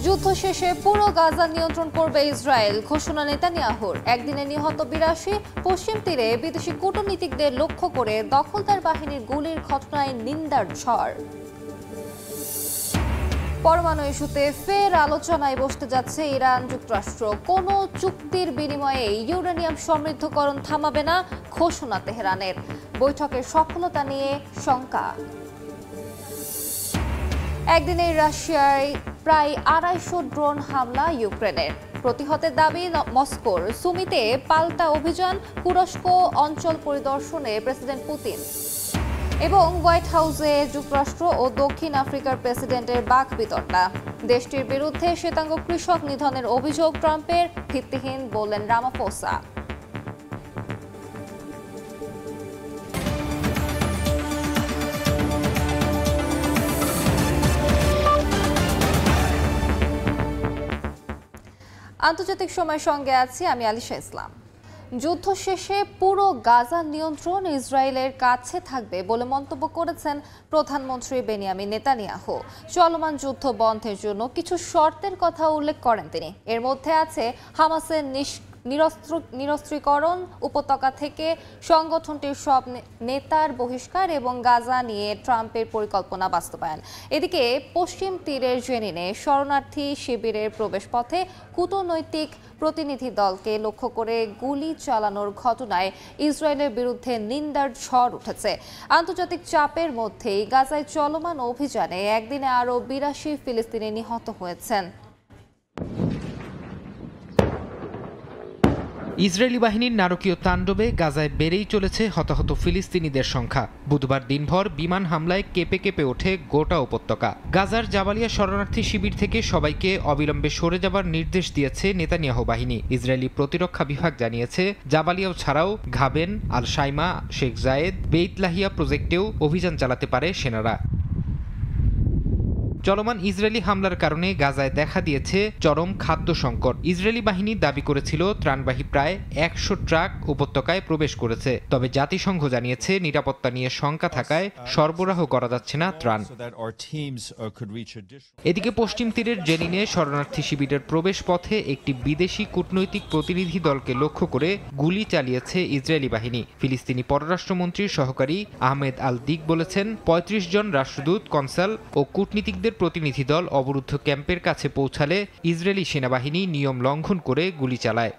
যুদ্ধ শেষে পুরো গাজা নিয়ন্ত্রণ করবে ইসরায়েল, ঘোষণা নেতানিয়াহুর। একদিনে নিহত ৮২। পশ্চিম তীরে বিদেশি কূটনীতিকদের লক্ষ্য করে দখলদার বাহিনীর গুলির ঘটনায় নিন্দার ঝড়। পরমাণু ইস্যুতে ফের আলোচনায় বসতে যাচ্ছে ইরান যুক্তরাষ্ট্র। কোনো চুক্তির বিনিময়ে ইউরেনিয়াম সমৃদ্ধকরণ থামাবে না, ঘোষণা তেহরানের। বৈঠকের সফলতা নিয়ে শঙ্কা। একদিনে রাশিয়ায় প্রায় ২৫০ ড্রোন হামলা ইউক্রেনের, প্রতিহতের দাবি মস্কোর। সুমিতে পাল্টা অভিযান, তুরস্ক অঞ্চল পরিদর্শনে প্রেসিডেন্ট পুতিন। এবং হোয়াইট হাউসে যুক্তরাষ্ট্র ও দক্ষিণ আফ্রিকার প্রেসিডেন্টের বাকবিতণ্ডা। দেশটির বিরুদ্ধে শ্বেতাঙ্গ কৃষক নিধনের অভিযোগ ট্রাম্পের ভিত্তিহীন বললেন রামাফোসা। আন্তর্জাতিক সময়ের সঙ্গে আছি আমি আলিশা ইসলাম। যুদ্ধ শেষে পুরো গাজা নিয়ন্ত্রণ ইসরায়েলের কাছে থাকবে বলে মন্তব্য করেছেন প্রধানমন্ত্রী বেনিয়ামিন নেতানিয়াহু। চলমান যুদ্ধ বন্ধের জন্য কিছু শর্তের কথা উল্লেখ করেন তিনি। এর মধ্যে আছে হামাসের নিরস্ত্রীকরণ, উপত্যকা থেকে সংগঠনটির সব নেতার বহিষ্কার এবং গাজা নিয়ে ট্রাম্পের পরিকল্পনা বাস্তবায়ন। এদিকে পশ্চিম তীরের জেনিনে শরণার্থী শিবিরের প্রবেশপথে কূটনৈতিক প্রতিনিধি দলকে লক্ষ্য করে গুলি চালানোর ঘটনায় ইসরায়েলের বিরুদ্ধে নিন্দার ঝড় উঠেছে। আন্তর্জাতিক চাপের মধ্যেই গাজায় চলমান অভিযানে একদিনে আরও ৮২ ফিলিস্তিনি নিহত হয়েছেন। ইসরায়েলি বাহিনীর নারকীয় তাণ্ডবে গাজায় বেড়েই চলেছে হতাহত ফিলিস্তিনিদের সংখ্যা। বুধবার দিনভর বিমান হামলায় কেঁপে কেঁপে ওঠে গোটা উপত্যকা। গাজার জাবালিয়া শরণার্থী শিবির থেকে সবাইকে অবিলম্বে সরে যাবার নির্দেশ দিয়েছে নেতানিয়াহু বাহিনী। ইসরায়েলি প্রতিরক্ষা বিভাগ জানিয়েছে, জাবালিয়াও ছাড়াও ঘাবেন, আল শাইমা, শেখ জায়েদ, বেইত লাহিয়া প্রজেক্টেও অভিযান চালাতে পারে সেনারা। চলমান ইসরায়েলি হামলার কারণে গাজায় দেখা দিয়েছে চরম খাদ্য সংকট। ইসরায়েলি বাহিনী দাবি করেছিল ত্রাণবাহী প্রায় ১০০ ট্রাক উপত্যকায় প্রবেশ করেছে। তবে জাতিসংঘ জানিয়েছে নিরাপত্তা নিয়ে শঙ্কা থাকায় সরবরাহ করা যাচ্ছে না ত্রাণ। এদিকে পশ্চিম তীরের জেনিনে শরণার্থী শিবিরের প্রবেশ পথে একটি বিদেশি কূটনৈতিক প্রতিনিধি দলকে লক্ষ্য করে গুলি চালিয়েছে ইসরায়েলি বাহিনী। ফিলিস্তিনি পররাষ্ট্রমন্ত্রীর সহকারী আহমেদ আল দিক বলেছেন, ৩৫ জন রাষ্ট্রদূত, কনসাল ও কূটনীতিকদের প্রতিনিধি দল অবরুদ্ধ ক্যাম্পের কাছে পৌঁছালে ইসরায়েলি সেনাবাহিনী নিয়ম লঙ্ঘন করে গুলি চালায়।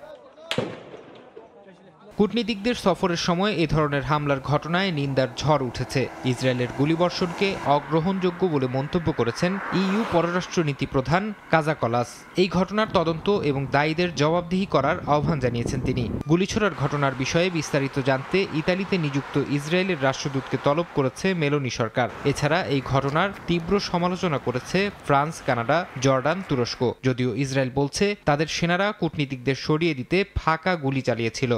কূটনীতিকদের সফরের সময় এ ধরনের হামলার ঘটনায় নিন্দার ঝড় উঠেছে। ইসরায়েলের গুলিবর্ষণকে অগ্রহণযোগ্য বলে মন্তব্য করেছেন ইইউ পররাষ্ট্রনীতি প্রধান কাজা কলাস। এই ঘটনার তদন্ত এবং দায়ীদের জবাবদিহি করার আহ্বান জানিয়েছেন তিনি। গুলিছোড়ার ঘটনার বিষয়ে বিস্তারিত জানতে ইতালিতে নিযুক্ত ইসরায়েলের রাষ্ট্রদূতকে তলব করেছে মেলোনি সরকার। এছাড়া এই ঘটনার তীব্র সমালোচনা করেছে ফ্রান্স, কানাডা, জর্ডান, তুরস্ক। যদিও ইসরায়েল বলছে তাদের সেনারা কূটনীতিকদের সরিয়ে দিতে ফাঁকা গুলি চালিয়েছিল।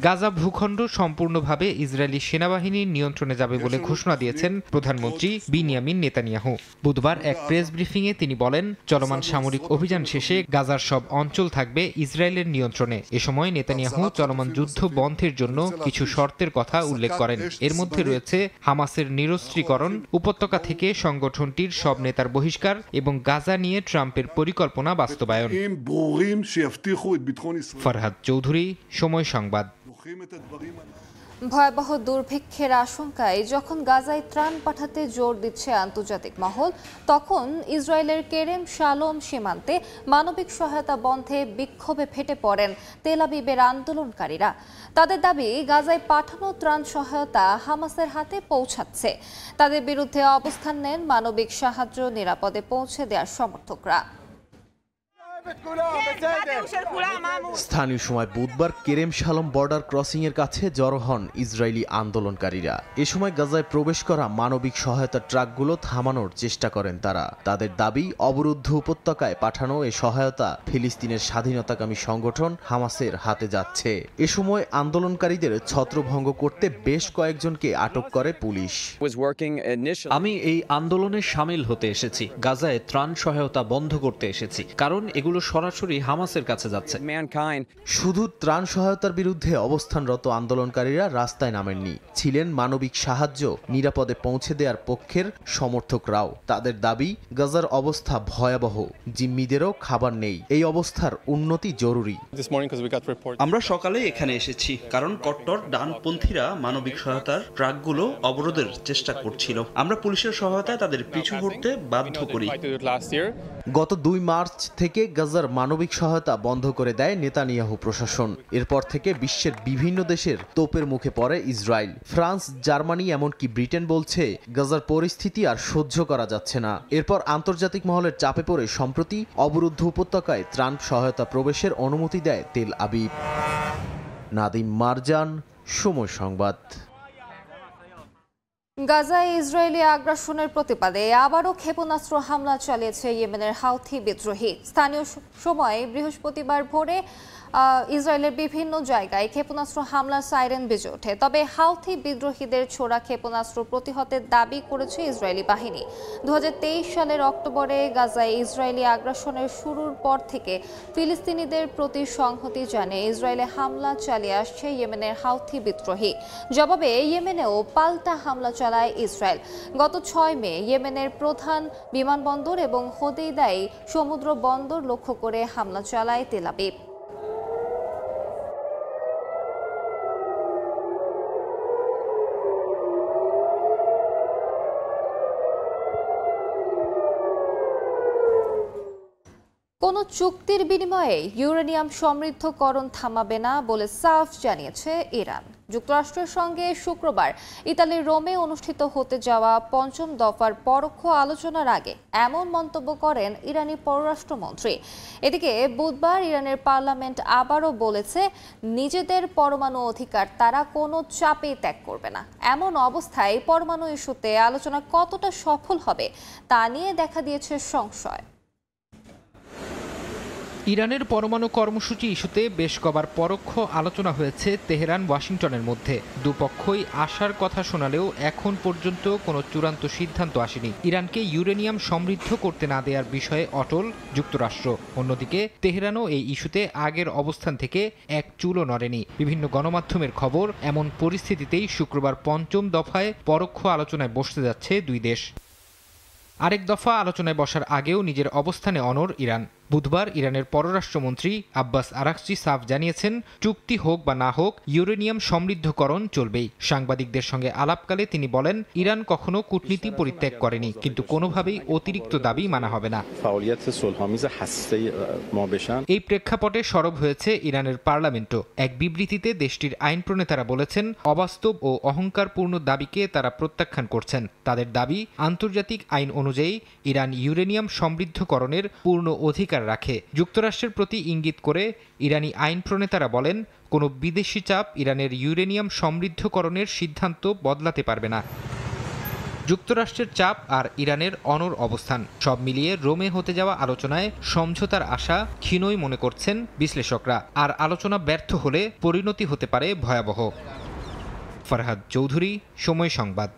গাজা ভূখণ্ড সম্পূর্ণভাবে ইসরায়েলি সেনাবাহিনীর নিয়ন্ত্রণে যাবে বলে ঘোষণা দিয়েছেন প্রধানমন্ত্রী বিনিয়ামিন নেতানিয়াহু। বুধবার এক প্রেস ব্রিফিংয়ে তিনি বলেন, চলমান সামরিক অভিযান শেষে গাজার সব অঞ্চল থাকবে ইসরায়েলের নিয়ন্ত্রণে। এ সময় নেতানিয়াহু চলমান যুদ্ধ বন্ধের জন্য কিছু শর্তের কথা উল্লেখ করেন। এর মধ্যে রয়েছে হামাসের নিরস্ত্রীকরণ, উপত্যকা থেকে সংগঠনটির সব নেতার বহিষ্কার এবং গাজা নিয়ে ট্রাম্পের পরিকল্পনা বাস্তবায়ন। ফরহাদ চৌধুরী, সময় সংবাদ। ভয়াবহ দুর্ভিক্ষের আশঙ্কায় যখন গাজায় ত্রাণ পাঠাতে জোর দিচ্ছে আন্তর্জাতিক মহল, তখন ইসরায়েলের কেরেম শালোম সীমান্তে মানবিক সহায়তা বন্ধে বিক্ষোভে ফেটে পড়েন তেল আবিবের আন্দোলনকারীরা। তাদের দাবি, গাজায় পাঠানো ত্রাণ সহায়তা হামাসের হাতে পৌঁছাচ্ছে। তাদের বিরুদ্ধে অবস্থান নেন মানবিক সাহায্য নিরাপদে পৌঁছে দেওয়ার সমর্থকরা। স্থানীয় সময় বুধবার কেরেম শালম বর্ডার ক্রসিং এর কাছে জড়ো হন ইসরায়েলি আন্দোলনকারীরা। এ সময় গাজায় প্রবেশ করা মানবিক সহায়তা ট্রাকগুলো থামানোর চেষ্টা করেন তারা। তাদের দাবি, অবরুদ্ধ উপত্যকায় পাঠানো এ সহায়তা ফিলিস্তিনের স্বাধীনতাকামী সংগঠন হামাসের হাতে যাচ্ছে। এ সময় আন্দোলনকারীদের ছত্রভঙ্গ করতে বেশ কয়েকজনকে আটক করে পুলিশ। আমি এই আন্দোলনে সামিল হতে এসেছি, গাজায় ত্রাণ সহায়তা বন্ধ করতে এসেছি, কারণ এগুলো সেগুলো সরাসরি হামাসের কাছে যাচ্ছে। শুধু ত্রাণ সহায়তার বিরুদ্ধে অবস্থানরত আন্দোলনকারীরা রাস্তায় নামেননি, ছিলেন মানবিক সাহায্য নিরাপদে পৌঁছে দেওয়ার পক্ষের সমর্থকরাও। তাদের দাবি, গাজার অবস্থা ভয়াবহ, জিম্মিদেরও খাবার নেই, এই অবস্থার উন্নতি জরুরি। আমরা সকালে এখানে এসেছি কারণ কট্টর ডানপন্থীরা মানবিক সহায়তার ট্রাকগুলো অবরোধের চেষ্টা করছিল। আমরা পুলিশের সহায়তায় তাদের পিছু হটতে বাধ্য করি। গত 2 মার্চ থেকে গাজার মানবিক সহায়তা বন্ধ করে দেয় নেতানিয়াহু প্রশাসন। এরপর থেকে বিশ্বের বিভিন্ন দেশের তোপের মুখে পড়ে ইসরায়েল। ফ্রান্স, জার্মানি, এমনকি ব্রিটেন বলছে গাজার পরিস্থিতি আর সহ্য করা যাচ্ছে না। এরপর আন্তর্জাতিক মহলের চাপে পড়ে সম্প্রতি অবরুদ্ধ উপত্যকায় ত্রাণ সহায়তা প্রবেশের অনুমতি দেয় তেল আবিব। নাদিম মারজান, সময় সংবাদ। গাজায় ইসরায়েলি আগ্রাসনের প্রতিবাদে আবারও ক্ষেপণাস্ত্র হামলা চালিয়েছে ইয়েমেনের হাউথি বিদ্রোহী। স্থানীয় সময় বৃহস্পতিবার ভোরে ইসরায়েলের বিভিন্ন জায়গায় ক্ষেপণাস্ত্র হামলার সাইরেন বেজে ওঠে। তবে হাউথি বিদ্রোহীদের ছোড়া ক্ষেপণাস্ত্র প্রতিহতের দাবি করেছে ইসরায়েলি বাহিনী। 2023 সালের অক্টোবরে গাজায় ইসরায়েলি আগ্রাসনের শুরুর পর থেকে ফিলিস্তিনিদের প্রতি সংহতি জানিয়ে ইসরায়েলে হামলা চালিয়ে আসছে ইয়েমেনের হাউথি বিদ্রোহী। জবাবে ইয়েমেনেও পাল্টা হামলা চালায় ইসরায়েল। গত 6 মে ইয়েমেনের প্রধান বিমানবন্দর এবং হোদেইদায় সমুদ্র বন্দর লক্ষ্য করে হামলা চালায় তেল আবিব। কোনো চুক্তির বিনিময়ে ইউরেনিয়াম সমৃদ্ধকরণ থামাবে না বলে সাফ জানিয়েছে ইরান। যুক্তরাষ্ট্রের সঙ্গে শুক্রবার ইতালির রোমে অনুষ্ঠিত হতে যাওয়া 5ম দফার পরোক্ষ আলোচনার আগে এমন মন্তব্য করেন ইরানি পররাষ্ট্রমন্ত্রী। এদিকে বুধবার ইরানের পার্লামেন্ট আবারও বলেছে নিজেদের পরমাণু অধিকার তারা কোনো চাপে ত্যাগ করবে না। এমন অবস্থায় পরমাণু ইস্যুতে আলোচনা কতটা সফল হবে তা নিয়ে দেখা দিয়েছে সংশয়। ইরানের পরমাণু কর্মসূচি ইস্যুতে বেশ কবার পরোক্ষ আলোচনা হয়েছে তেহরান ওয়াশিংটনের মধ্যে। দুপক্ষই আশার কথা শোনালেও এখন পর্যন্ত কোনো চূড়ান্ত সিদ্ধান্ত আসেনি। ইরানকে ইউরেনিয়াম সমৃদ্ধ করতে না দেওয়ার বিষয়ে অটল যুক্তরাষ্ট্র। অন্যদিকে তেহরানও এই ইস্যুতে আগের অবস্থান থেকে এক চুলও নড়েনি। বিভিন্ন গণমাধ্যমের খবর, এমন পরিস্থিতিতেই শুক্রবার 5ম দফায় পরোক্ষ আলোচনায় বসতে যাচ্ছে দুই দেশ। আরেক দফা আলোচনায় বসার আগেও নিজের অবস্থানে অনড় ইরান। বুধবার ইরানের পররাষ্ট্রমন্ত্রী আব্বাস আরাকচি সাফ জানিয়েছেন, চুক্তি হোক বা না হোক ইউরেনিয়াম সমৃদ্ধকরণ চলবেই। সাংবাদিকদের সঙ্গে আলাপকালে তিনি বলেন, ইরান কখনো কূটনীতি পরিত্যাগ করেনি, কিন্তু কোনোভাবেই অতিরিক্ত দাবি মানা হবে না। এই প্রেক্ষাপটে সরব হয়েছে ইরানের পার্লামেন্টও। এক বিবৃতিতে দেশটির আইন প্রণেতারা বলেছেন, অবাস্তব ও অহংকারপূর্ণ দাবিকে তারা প্রত্যাখ্যান করছেন। তাদের দাবি, আন্তর্জাতিক আইন অনুযায়ী ইরান ইউরেনিয়াম সমৃদ্ধকরণের পূর্ণ অধিকার রাখে। যুক্তরাষ্ট্রের প্রতি ইঙ্গিত করে ইরানি আইন প্রণেতারা বলেন, কোনো বিদেশি চাপ ইরানের ইউরেনিয়াম সমৃদ্ধকরণের সিদ্ধান্ত বদলাতে পারবে না। যুক্তরাষ্ট্রের চাপ আর ইরানের অনড় অবস্থান সব মিলিয়ে রোমে হতে যাওয়া আলোচনায় সমঝোতার আশা ক্ষীণই মনে করছেন বিশ্লেষকরা। আর আলোচনা ব্যর্থ হলে পরিণতি হতে পারে ভয়াবহ। ফরহাদ চৌধুরী, সময় সংবাদ।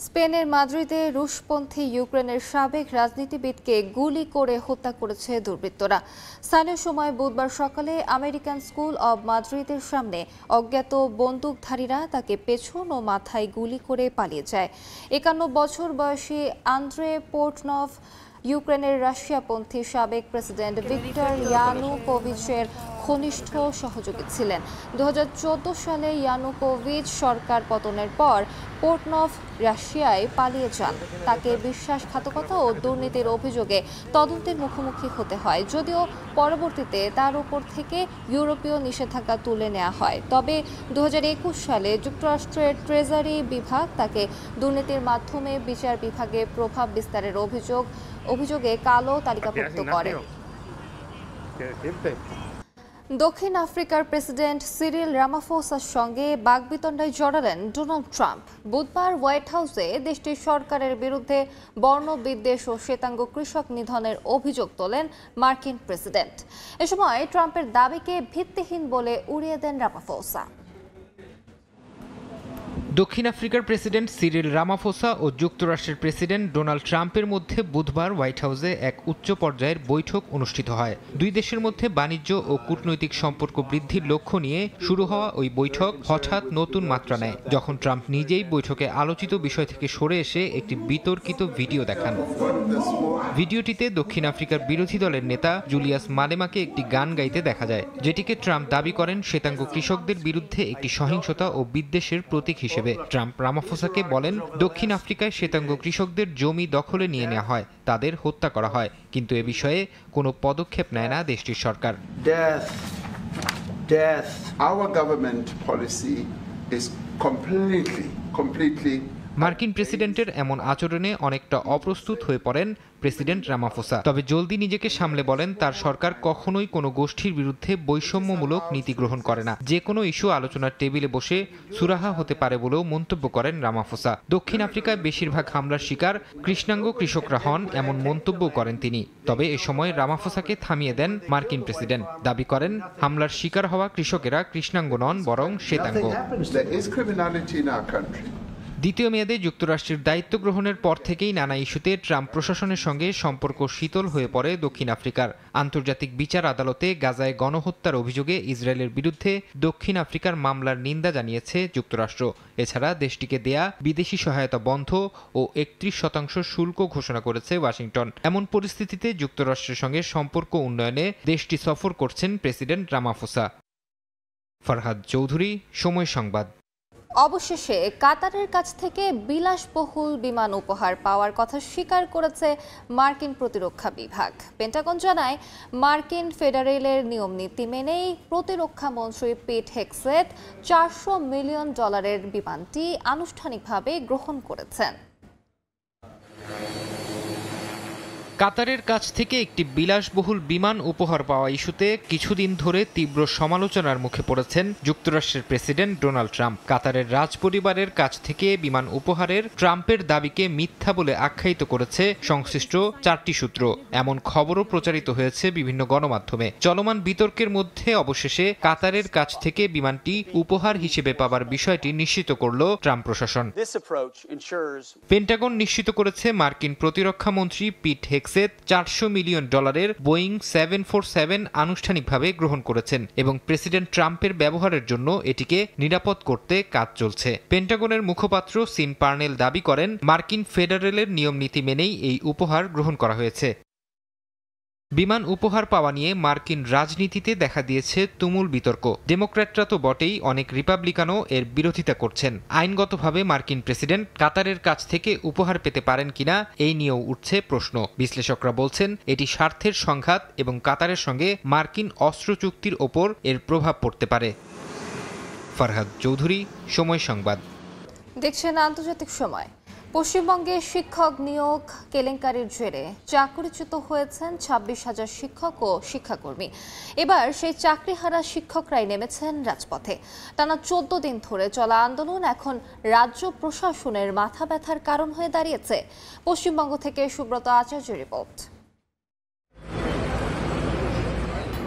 স্পেনের মাদ্রিদে রুশপন্থী ইউক্রেনের সাবেক রাজনীতিবিদকে গুলি করে হত্যা করেছে দুর্বৃত্তরা। স্থানীয় সময় বুধবার সকালে আমেরিকান স্কুল অব মাদ্রিদের সামনে অজ্ঞাত বন্দুকধারীরা তাকে পেছন ও মাথায় গুলি করে পালিয়ে যায়। 51 বছর বয়সী আন্দ্রে পোর্টনভ ইউক্রেনের রাশিয়াপন্থী সাবেক প্রেসিডেন্ট ভিক্টর ইয়ানুকোভিচের ঘনিষ্ঠ সহযোগী ছিলেন। 2014 সালে ইয়ানুকোভিচ সরকার পতনের পর পোর্টনভ রাশিয়ায় পালিয়ে যান। তাকে বিশ্বাসঘাতকতা ও দুর্নীতির অভিযোগে তদন্তের মুখোমুখি হতে হয়, যদিও পরবর্তীতে তার উপর থেকে ইউরোপীয় নিষেধাজ্ঞা তুলে নেওয়া হয়। তবে 2021 সালে যুক্তরাষ্ট্রের ট্রেজারি বিভাগ তাকে দুর্নীতির মাধ্যমে বিচার বিভাগে প্রভাব বিস্তারের অভিযোগে কালো তালিকাভুক্ত করে। দক্ষিণ আফ্রিকার প্রেসিডেন্ট সিরিল রামাফোসার সঙ্গে বাগবিতণ্ডায় জড়ালেন ডোনাল্ড ট্রাম্প। বুধবার হোয়াইট হাউসে দেশটির সরকারের বিরুদ্ধে বর্ণবিদ্বেষ ও শ্বেতাঙ্গ কৃষক নিধনের অভিযোগ তোলেন মার্কিন প্রেসিডেন্ট। এ সময় ট্রাম্পের দাবিকে ভিত্তিহীন বলে উড়িয়ে দেন রামাফোসা। দক্ষিণ আফ্রিকার প্রেসিডেন্ট সিরিল রামাফোসা ও যুক্তরাষ্ট্রের প্রেসিডেন্ট ডোনাল্ড ট্রাম্পের মধ্যে বুধবার হোয়াইট হাউসে এক উচ্চ পর্যায়ের বৈঠক অনুষ্ঠিত হয়। দুই দেশের মধ্যে বাণিজ্য ও কূটনৈতিক সম্পর্ক বৃদ্ধির লক্ষ্য নিয়ে শুরু হওয়া ওই বৈঠক হঠাৎ নতুন মাত্রা নেয় যখন ট্রাম্প নিজেই বৈঠকে আলোচিত বিষয় থেকে সরে এসে একটি বিতর্কিত ভিডিও দেখান। ভিডিওটিতে দক্ষিণ আফ্রিকার বিরোধী দলের নেতা জুলিয়াস মালেমাকে একটি গান গাইতে দেখা যায়, যেটিকে ট্রাম্প দাবি করেন শ্বেতাঙ্গ কৃষকদের বিরুদ্ধে একটি সহিংসতা ও বিদ্বেষের প্রতীক হিসেবে। ট্রাম্প রামাফোসাকে বলেন, দক্ষিণ আফ্রিকায় শ্বেতাঙ্গ কৃষকদের জমি দখলে নিয়ে নেওয়া হয়, তাদের হত্যা করা হয়, কিন্তু এ বিষয়ে কোনো পদক্ষেপ নেয় না দেশটির সরকার। Our government policy is completely মার্কিন প্রেসিডেন্টের এমন আচরণে অনেকটা অপ্রস্তুত হয়ে পড়েন প্রেসিডেন্ট রামাফোসা। তবে জলদি নিজেকে সামলে বলেন, তার সরকার কখনোই কোনো গোষ্ঠীর বিরুদ্ধে বৈষম্যমূলক নীতি গ্রহণ করে না। যে কোনো ইস্যু আলোচনার টেবিলে বসে সুরাহা হতে পারে বলেও মন্তব্য করেন রামাফোসা। দক্ষিণ আফ্রিকায় বেশিরভাগ হামলার শিকার কৃষ্ণাঙ্গ কৃষকরা হন, এমন মন্তব্য করেন তিনি। তবে এ সময় রামাফোসাকে থামিয়ে দেন মার্কিন প্রেসিডেন্ট। দাবি করেন, হামলার শিকার হওয়া কৃষকেরা কৃষ্ণাঙ্গ নন, বরং শ্বেতাঙ্গ। দ্বিতীয় মেয়াদে যুক্তরাষ্ট্রের দায়িত্ব গ্রহণের পর থেকেই নানা ইস্যুতে ট্রাম্প প্রশাসনের সঙ্গে সম্পর্ক শীতল হয়ে পড়ে দক্ষিণ আফ্রিকার। আন্তর্জাতিক বিচার আদালতে গাজায় গণহত্যার অভিযোগে ইসরায়েলের বিরুদ্ধে দক্ষিণ আফ্রিকার মামলার নিন্দা জানিয়েছে যুক্তরাষ্ট্র। এছাড়া দেশটিকে দেয়া বিদেশি সহায়তা বন্ধ ও ৩১% শুল্ক ঘোষণা করেছে ওয়াশিংটন। এমন পরিস্থিতিতে যুক্তরাষ্ট্রের সঙ্গে সম্পর্ক উন্নয়নে দেশটি সফর করছেন প্রেসিডেন্ট রামাফোসা। ফরহাদ চৌধুরী, সময় সংবাদ। অবশেষে কাতারের কাছ থেকে বিলাসবহুল বিমান উপহার পাওয়ার কথা স্বীকার করেছে মার্কিন প্রতিরক্ষা বিভাগ। পেন্টাগন জানায়, মার্কিন ফেডারেলের নিয়ম নীতি মেনেই প্রতিরক্ষা মন্ত্রী পিট হেগসেথ $400 মিলিয়ন বিমানটি আনুষ্ঠানিকভাবে গ্রহণ করেছেন। কাতারের কাছ থেকে একটি বিলাসবহুল বিমান উপহার পাওয়া ইস্যুতে কিছুদিন ধরে তীব্র সমালোচনার মুখে পড়েছেন যুক্তরাষ্ট্রের প্রেসিডেন্ট ডোনাল্ড ট্রাম্প। কাতারের রাজপরিবারের কাছ থেকে বিমান উপহারের ট্রাম্পের দাবিকে মিথ্যা বলে আখ্যায়িত করেছে সংশ্লিষ্ট 4টি সূত্র। এমন খবরও প্রচারিত হয়েছে বিভিন্ন গণমাধ্যমে। চলমান বিতর্কের মধ্যে অবশেষে কাতারের কাছ থেকে বিমানটি উপহার হিসেবে পাওয়ার বিষয়টি নিশ্চিত করল ট্রাম্প প্রশাসন। পেন্টাগন নিশ্চিত করেছে মার্কিন প্রতিরক্ষা মন্ত্রী পিট হেগসেথ $400 মিলিয়ন বোয়িং 747 আনুষ্ঠানিকভাবে গ্রহণ করেছেন এবং প্রেসিডেন্ট ট্রাম্পের ব্যবহারের জন্য এটিকে নিরাপদ করতে কাজ চলছে। পেন্টাগনের মুখপাত্র সিন পার্নেল দাবি করেন, মার্কিন ফেডারেলের নিয়ম নীতি মেনেই এই উপহার গ্রহণ করা হয়েছে। বিমান উপহার পাওয়া নিয়ে মার্কিন রাজনীতিতে দেখা দিয়েছে তুমুল বিতর্ক। ডেমোক্র্যাটরা তো বটেই, অনেক রিপাবলিকানও এর বিরোধিতা করছেন। আইনগতভাবে মার্কিন প্রেসিডেন্ট কাতারের কাছ থেকে উপহার পেতে পারেন কিনা এই নিয়েও উঠছে প্রশ্ন। বিশ্লেষকরা বলছেন, এটি স্বার্থের সংঘাত এবং কাতারের সঙ্গে মার্কিন অস্ত্র চুক্তির ওপর এর প্রভাব পড়তে পারে। ফরহাদ চৌধুরী, সময় সংবাদ। দেখছেন আন্তর্জাতিক সময়। পশ্চিমবঙ্গে শিক্ষক নিয়োগ কেলেঙ্কারির জেরে চাকরিচ্যুত হয়েছেন 26,000 শিক্ষক ও শিক্ষাকর্মী। এবার সেই চাকরিহারা শিক্ষকরাই নেমেছেন রাজপথে। টানা 14 দিন ধরে চলা আন্দোলন এখন রাজ্য প্রশাসনের মাথা ব্যথার কারণ হয়ে দাঁড়িয়েছে। পশ্চিমবঙ্গ থেকে সুব্রত আচার্যের রিপোর্ট।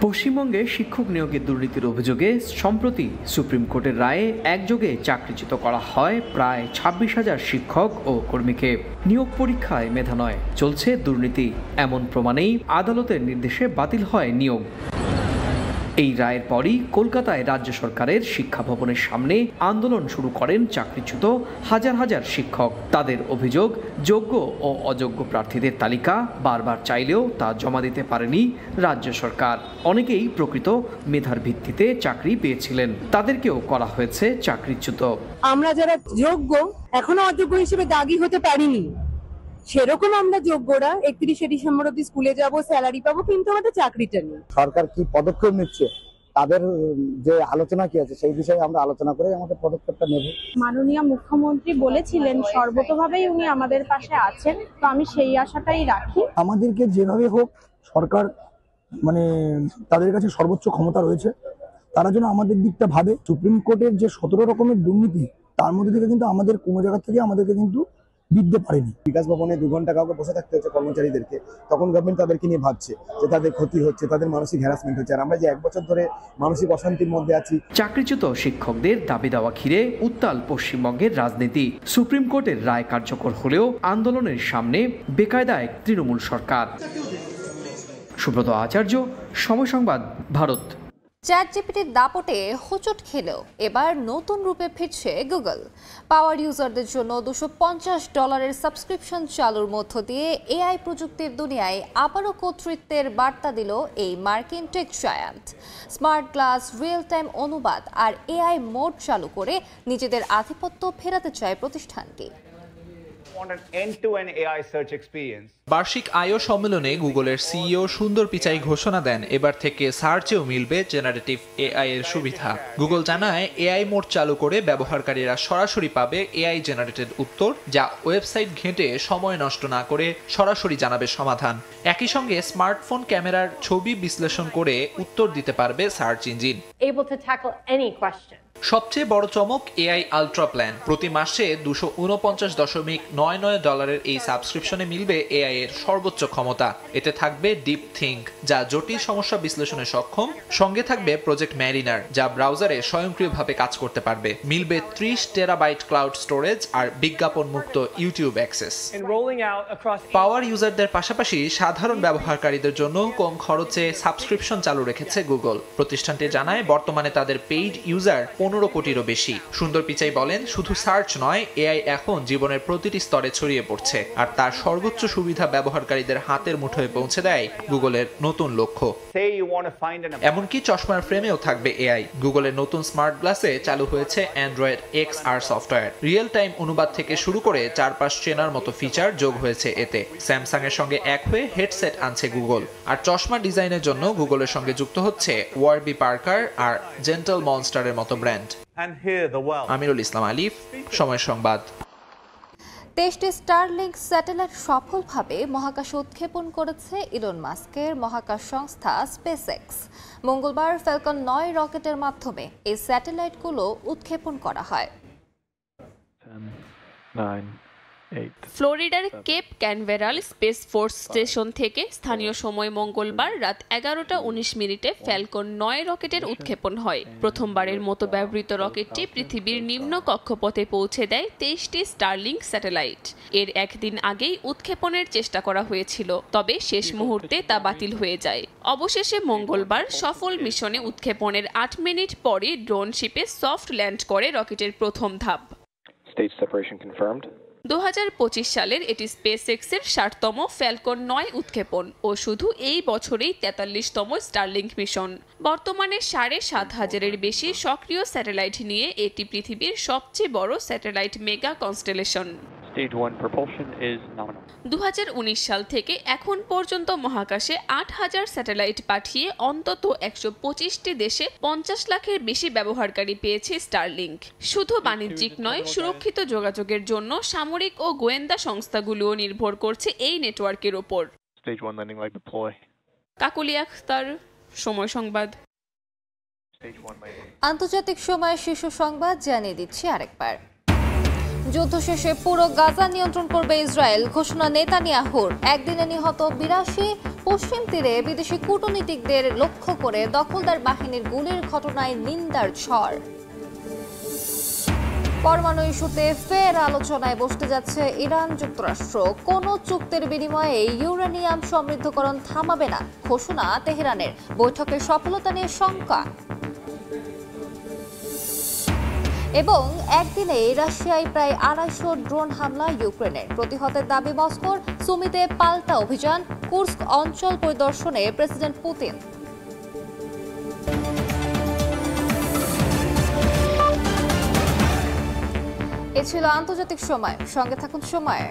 পশ্চিমবঙ্গে শিক্ষক নিয়োগের দুর্নীতির অভিযোগে সম্প্রতি সুপ্রিম কোর্টের রায়ে একযোগে চাকরিচ্যুত করা হয় প্রায় 26,000 শিক্ষক ও কর্মীকে। নিয়োগ পরীক্ষায় মেধা নয়, চলছে দুর্নীতি, এমন প্রমাণেই আদালতের নির্দেশে বাতিল হয় নিয়োগ। এই রায়ের পরই কলকাতায় রাজ্য সরকারের শিক্ষা ভবনের সামনে আন্দোলন শুরু করেন চাকরিচ্যুত হাজার হাজার শিক্ষক। তাদের অভিযোগ, যোগ্য ও অযোগ্য প্রার্থীদের তালিকা বারবার চাইলেও তা জমা দিতে পারেনি রাজ্য সরকার। অনেকেই প্রকৃত মেধার ভিত্তিতে চাকরি পেয়েছিলেন, তাদেরকেও করা হয়েছে চাকরিচ্যুত। আমরা যারা যোগ্য এখনো অযোগ্য হিসেবে দাগি হতে পারিনি, সেরকম আমরা যোগ্যরা 31শে ডিসেম্বর অব্দি স্কুলে যাব, স্যালারি পাবো, কিন্তু আমাদের চাকরিটা নেই। সরকার কি পদক্ষেপ নিচ্ছে, তাদের যে আলোচনা কি আছে সেই বিষয়ে আমরা আলোচনা করে আমাদের পদক্ষেপটা নেব। মাননীয় মুখ্যমন্ত্রী বলেছিলেন সর্বতোভাবেই উনি আমাদের পাশে আছেন, তো আমি সেই আশাটাই রাখি। আমাদেরকে যেভাবে হোক সরকার তাদের কাছে সর্বোচ্চ ক্ষমতা রয়েছে, তারা যেন আমাদের দিকটা ভাবে। সুপ্রিম কোর্টের যে 17 রকমের দুর্নীতি, তার মধ্যে থেকে কিন্তু আমাদের কোনো জায়গা থেকে আমাদেরকে কিন্তু বিদ্যে পারেনি। বিকাশ ভবনে 2 ঘন্টা কাউকে বসে থাকতে হচ্ছে কর্মচারীদেরকে, তখন গভর্নমেন্ট তাদেরকে নিয়ে ভাবছে যে তাদের ক্ষতি হচ্ছে, তাদের মানসিক হ্যারাসমেন্ট হচ্ছে। আর আমরা যে 1 বছর ধরে মানসিক অশান্তির মধ্যে আছি। চাকরিচ্যুত শিক্ষকদের দাবি দেওয়া ঘিরে উত্তাল পশ্চিমবঙ্গের রাজনীতি। সুপ্রিম কোর্টের রায় কার্যকর হলেও আন্দোলনের সামনে বেকায়দায় তৃণমূল সরকার। সুব্রত আচার্য, সময় সংবাদ, ভারত। চ্যাটজিপিটির দাপটে হোঁচট খেলেও এবার নতুন রূপে ফিরছে গুগল। পাওয়ার ইউজারদের জন্য $250 সাবস্ক্রিপশন চালুর মধ্য দিয়ে এআই প্রযুক্তির দুনিয়ায় আবারও কর্তৃত্বের বার্তা দিল এই মার্কিন tech giant. Smart glass, real time অনুবাদ আর এআই মোড চালু করে নিজেদের আধিপত্য ফেরাতে চায় প্রতিষ্ঠানটি। বার্ষিক আইও সম্মেলনে গুগলের সিইও সুন্দর পিচাই ঘোষণা দেন এবার থেকে সার্চেও মিলবে জেনারেটিভ এআই এর সুবিধা। গুগল জানায় এআই মোড চালু করে ব্যবহারকারীরা সরাসরি পাবে এআই জেনারেটেড উত্তর, যা ওয়েবসাইট ঘেঁটে সময় নষ্ট না করে সরাসরি জানাবে সমাধান। একই সঙ্গে স্মার্টফোন ক্যামেরার ছবি বিশ্লেষণ করে উত্তর দিতে পারবে সার্চ ইঞ্জিন। সবচেয়ে বড় চমক এআই আলট্রা প্ল্যান। প্রতি মাসে $249.99 এই সাবস্ক্রিপশনে মিলবে এআই এর সর্বোচ্চ ক্ষমতা। এতে থাকবে ডিপ থিঙ্ক, যা জটিল সমস্যা বিশ্লেষণে সক্ষম। সঙ্গে থাকবে প্রজেক্ট ম্যারিনার, যা ব্রাউজারে স্বয়ংক্রিয়ভাবে কাজ করতে পারবে। মিলবে 30 টেরাবাইট ক্লাউড স্টোরেজ আর বিজ্ঞাপন মুক্ত ইউটিউব অ্যাক্সেস। পাওয়ার ইউজারদের পাশাপাশি সাধারণ ব্যবহারকারীদের জন্য কম খরচে সাবস্ক্রিপশন চালু রেখেছে গুগল। প্রতিষ্ঠানটি জানায় বর্তমানে তাদের পেইড ইউজার 15 কোটিরও বেশি। সুন্দর পিচাই বলেন, শুধু সার্চ নয়, এআই এখন জীবনের প্রতিটি স্তরে ছড়িয়ে পড়ছে, আর তার সর্বোচ্চ সুবিধা ব্যবহারকারীদের হাতের মুঠোয় পৌঁছে দেয় গুগলের নতুন লক্ষ্য। এমনকি চশমার ফ্রেমেও থাকবে এআই। গুগলের নতুন স্মার্ট গ্লাসে চালু হয়েছে Android XR software. Real time অনুবাদ থেকে শুরু করে চারপাশ চেনার মতো ফিচার যোগ হয়েছে এতে। স্যামসাং এর সঙ্গে এক হয়ে হেডসেট আনছে গুগল। আর চশমা ডিজাইনের জন্য গুগলের সঙ্গে যুক্ত হচ্ছে ওয়ারবি পার্কার আর জেন্টল মনস্টারের মতো ব্র্যান্ড। আমিরুল ইসলাম আলিফ, সময় সংবাদ। 23টি স্টারলিংক স্যাটেলাইট সফলভাবে মহাকাশে উৎক্ষেপণ করেছে ইলন মাস্কের মহাকাশ সংস্থা স্পেসএক্স। মঙ্গলবার ফ্যালকন 9 রকেটের মাধ্যমে এই স্যাটেলাইটগুলো উৎক্ষেপণ করা হয়। ফ্লোরিডার Cape Canaveral Space Force Station থেকে স্থানীয় সময় মঙ্গলবার রাত 11:19 ফ্যালকন 9 রকেটের উৎক্ষেপণ হয়। প্রথমবারের মতো ব্যবহৃত রকেটটি পৃথিবীর নিম্ন কক্ষপথে পৌঁছে দেয় 23টি স্টারলিংক স্যাটেলাইট। এর একদিন আগেই উৎক্ষেপণের চেষ্টা করা হয়েছিল, তবে শেষ মুহূর্তে তা বাতিল হয়ে যায়। অবশেষে মঙ্গলবার সফল মিশনে উৎক্ষেপণের 8 মিনিট পরই ড্রোন শিপে সফট ল্যান্ড করে রকেটের প্রথম ধাপ। 2025 সালের এটি স্পেসএক্সের 60তম ফ্যালকন 9 উৎক্ষেপণ ও শুধু এই বছরেই 43তম স্টারলিংক মিশন। বর্তমানে 7,500-এর বেশি সক্রিয় স্যাটেলাইট নিয়ে এটি পৃথিবীর সবচেয়ে বড় স্যাটেলাইট মেগা কনস্টেলেশন। 2019 সাল থেকে এখন পর্যন্ত মহাকাশে 8,000 স্যাটেলাইট পাঠিয়ে অন্তত 125টি দেশে 50 লাখের বেশি ব্যবহারকারী পেয়েছে স্টারলিংক। শুধু বাণিজ্যিক নয়, সুরক্ষিত যোগাযোগের জন্য সামরিক ও গোয়েন্দা সংস্থাগুলোও নির্ভর করছে এই নেটওয়ার্কের ওপর। কাকুলি আখতার, সময় সংবাদ। আন্তর্জাতিক সময় শীর্ষ সংবাদ জানিয়ে দিচ্ছি আরেকবার। যুদ্ধ শেষে পুরো গাজা নিয়ন্ত্রণ করবে ইসরায়েল, ঘোষণা নেতানিয়াহুর। একদিনে নিহত 82। পশ্চিম তীরে বিদেশি কূটনীতিকদের লক্ষ্য করে দখলদার বাহিনীর গুলির ঘটনায় নিন্দার ঝড়। পরমাণু ইস্যুতে ফের আলোচনায় বসতে যাচ্ছে ইরান যুক্তরাষ্ট্র। কোনো চুক্তির বিনিময়ে ইউরেনিয়াম সমৃদ্ধকরণ থামাবে না, ঘোষণা তেহরানের। বৈঠকের সফলতা নিয়ে শঙ্কা। এবং একদিনে রাশিয়ায় প্রায় 250 ড্রোন হামলা ইউক্রেনের। প্রতিহতের দাবি মস্কোর। সুমিতে পাল্টা অভিযান। কুর্স্ক অঞ্চল পরিদর্শনে প্রেসিডেন্ট পুতিন। এ ছিল আন্তর্জাতিক সময়। সঙ্গে থাকুন সময়।